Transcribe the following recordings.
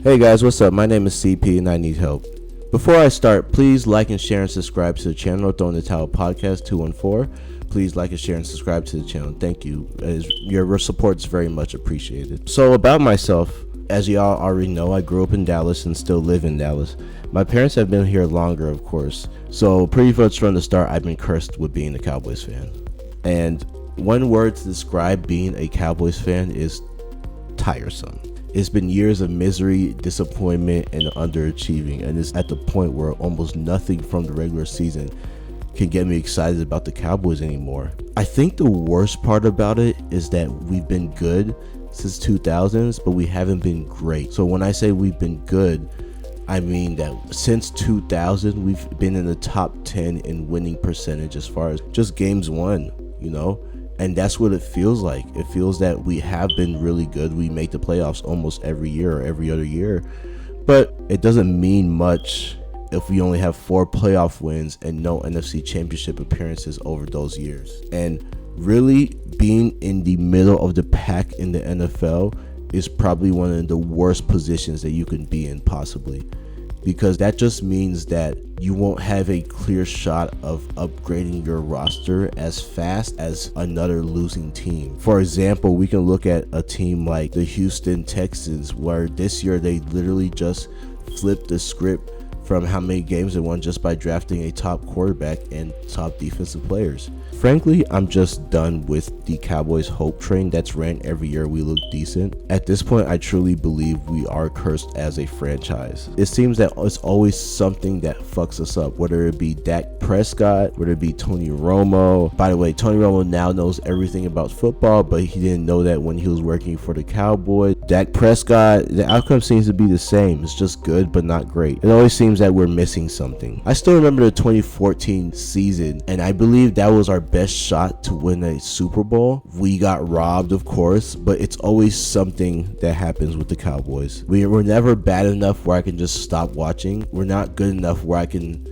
Hey guys, what's up? My name is CP and I need help. Before I start, please like and share and subscribe to the channel, Throwing the Towel Podcast 214. Please like and share and subscribe to the channel. Thank you. Your support is very much appreciated. So about myself, as y'all already know, I grew up in Dallas and still live in Dallas. My parents have been here longer, of course. So pretty much from the start, I've been cursed with being a Cowboys fan. And one word to describe being a Cowboys fan is tiresome. It's been years of misery, disappointment, and underachieving, and it's at the point where almost nothing from the regular season can get me excited about the Cowboys anymore. I think the worst part about it is that we've been good since 2000s, but we haven't been great. So when I say we've been good, I mean that since 2000, we've been in the top 10 in winning percentage as far as just games won, And that's what it feels like. It feels that we have been really good. We make the playoffs almost every year or every other year. But it doesn't mean much if we only have 4 playoff wins and no NFC championship appearances over those years. And really, being in the middle of the pack in the NFL is probably one of the worst positions that you can be in, possibly. Because that just means that you won't have a clear shot of upgrading your roster as fast as another losing team. For example, we can look at a team like the Houston Texans, where this year they literally just flipped the script from how many games they won just by drafting a top quarterback and top defensive players. Frankly, I'm just done with the Cowboys hope train that's ran every year we look decent. At this point, I truly believe we are cursed as a franchise. It seems that it's always something that fucks us up, whether it be Dak Prescott, whether it be Tony Romo. By the way, Tony Romo now knows everything about football, but he didn't know that when he was working for the Cowboys. Dak Prescott, the outcome seems to be the same. It's just good, but not great. It always seems that we're missing something. I still remember the 2014 season, and I believe that was our best shot to win a Super Bowl. We got robbed, of course, but it's always something that happens with the Cowboys. We're never bad enough where I can just stop watching. We're not good enough where I can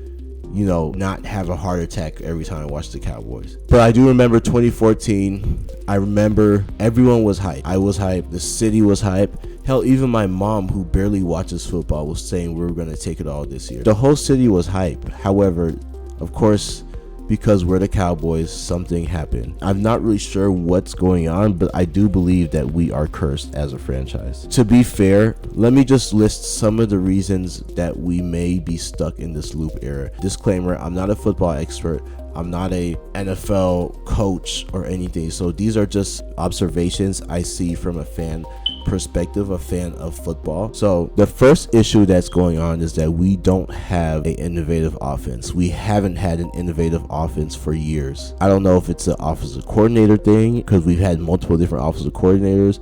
not have a heart attack every time I watch the Cowboys. But I do remember 2014. I remember everyone was hyped. I was hyped. The city was hyped. Hell, even my mom, who barely watches football, was saying we were going to take it all this year. The whole city was hyped. However, of course, because we're the Cowboys, something happened. I'm not really sure what's going on, but I do believe that we are cursed as a franchise. To be fair, let me just list some of the reasons that we may be stuck in this loop era. Disclaimer, I'm not a football expert. I'm not a NFL coach or anything. So these are just observations I see from a fan perspective, a fan of football. So the first issue that's going on is that we don't have an innovative offense. We haven't had an innovative offense for years. I don't know if it's an offensive coordinator thing, because we've had multiple different offensive coordinators.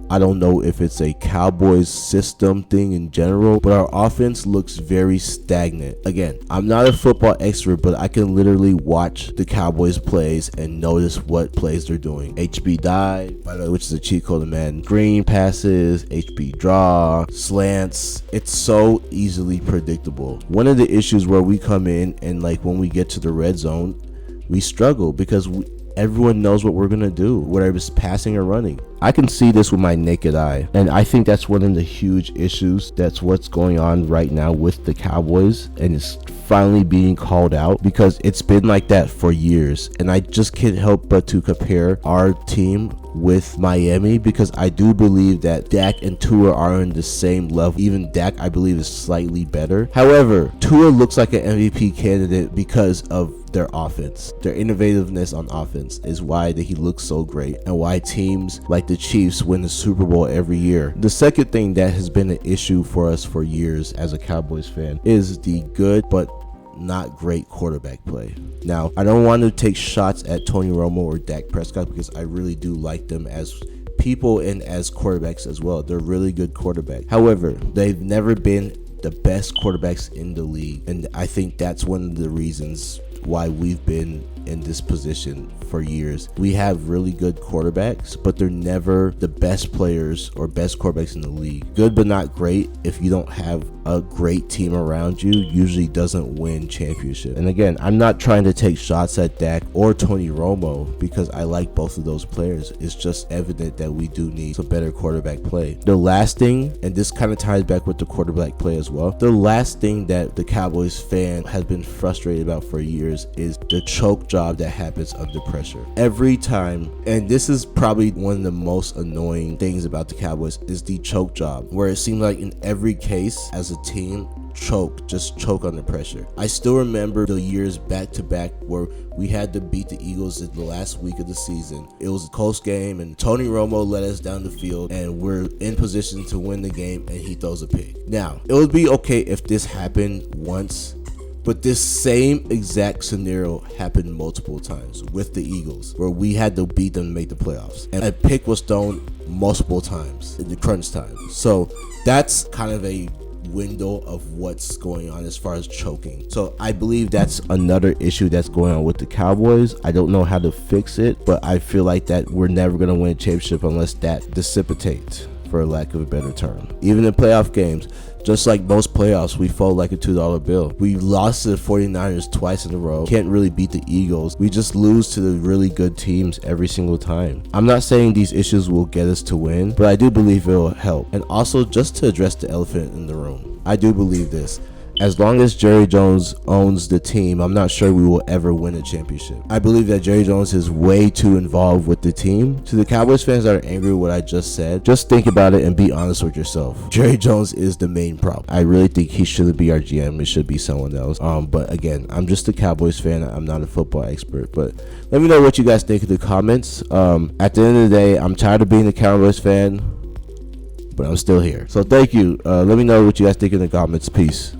I don't know if it's a Cowboys system thing in general, but our offense looks very stagnant. Again, I'm not a football expert, but I can literally watch the Cowboys plays and notice what plays they're doing. HB dive, by the way, which is a cheat code of Madden. Green passes, HB draw, slants. It's so easily predictable. One of the issues where we come in and when we get to the red zone, we struggle because everyone knows what we're going to do, whether it's passing or running. I can see this with my naked eye, and I think that's one of the huge issues. That's what's going on right now with the Cowboys, and it's finally being called out because it's been like that for years. And I just can't help but to compare our team with Miami, because I do believe that Dak and Tua are on the same level. Even Dak, I believe, is slightly better. However, Tua looks like an MVP candidate because of their offense. Their innovativeness on offense is why he looks so great, and why teams like the Chiefs win the Super Bowl every year. The second thing that has been an issue for us for years as a Cowboys fan is the good but not great quarterback play. Now, I don't want to take shots at Tony Romo or Dak Prescott, because I really do like them as people and as quarterbacks as well. They're really good quarterbacks. However, they've never been the best quarterbacks in the league, and I think that's one of the reasons why we've been in this position for years. We have really good quarterbacks, but they're never the best players or best quarterbacks in the league. Good but not great. If you don't have a great team around you, usually doesn't win championship. And again, I'm not trying to take shots at Dak or Tony Romo because I like both of those players. It's just evident that we do need some better quarterback play. The last thing, and this kind of ties back with the quarterback play as well, the last thing that the Cowboys fan has been frustrated about for years is the choke job that happens under pressure. Every time, and this is probably one of the most annoying things about the Cowboys, is the choke job, where it seemed like in every case as a team, just choke under pressure. I still remember the years back to back where we had to beat the Eagles in the last week of the season. It was a close game and Tony Romo led us down the field and we're in position to win the game and he throws a pick. Now, it would be okay if this happened once, but this same exact scenario happened multiple times with the Eagles, where we had to beat them to make the playoffs. And a pick was thrown multiple times in the crunch time. So that's kind of a window of what's going on as far as choking. So I believe that's another issue that's going on with the Cowboys. I don't know how to fix it, but I feel like that we're never going to win a championship unless that dissipates, for lack of a better term. Even in playoff games, just like most playoffs, we fold like a $2 bill. We lost to the 49ers twice in a row. Can't really beat the Eagles. We just lose to the really good teams every single time. I'm not saying these issues will get us to win, but I do believe it will help. And also, just to address the elephant in the room, I do believe this. As long as Jerry Jones owns the team, I'm not sure we will ever win a championship. I believe that Jerry Jones is way too involved with the team. To the Cowboys fans that are angry with what I just said, just think about it and be honest with yourself. Jerry Jones is the main problem. I really think he shouldn't be our GM. It should be someone else. But again, I'm just a Cowboys fan. I'm not a football expert. But let me know what you guys think in the comments. At the end of the day, I'm tired of being a Cowboys fan, but I'm still here. So thank you. Let me know what you guys think in the comments. Peace.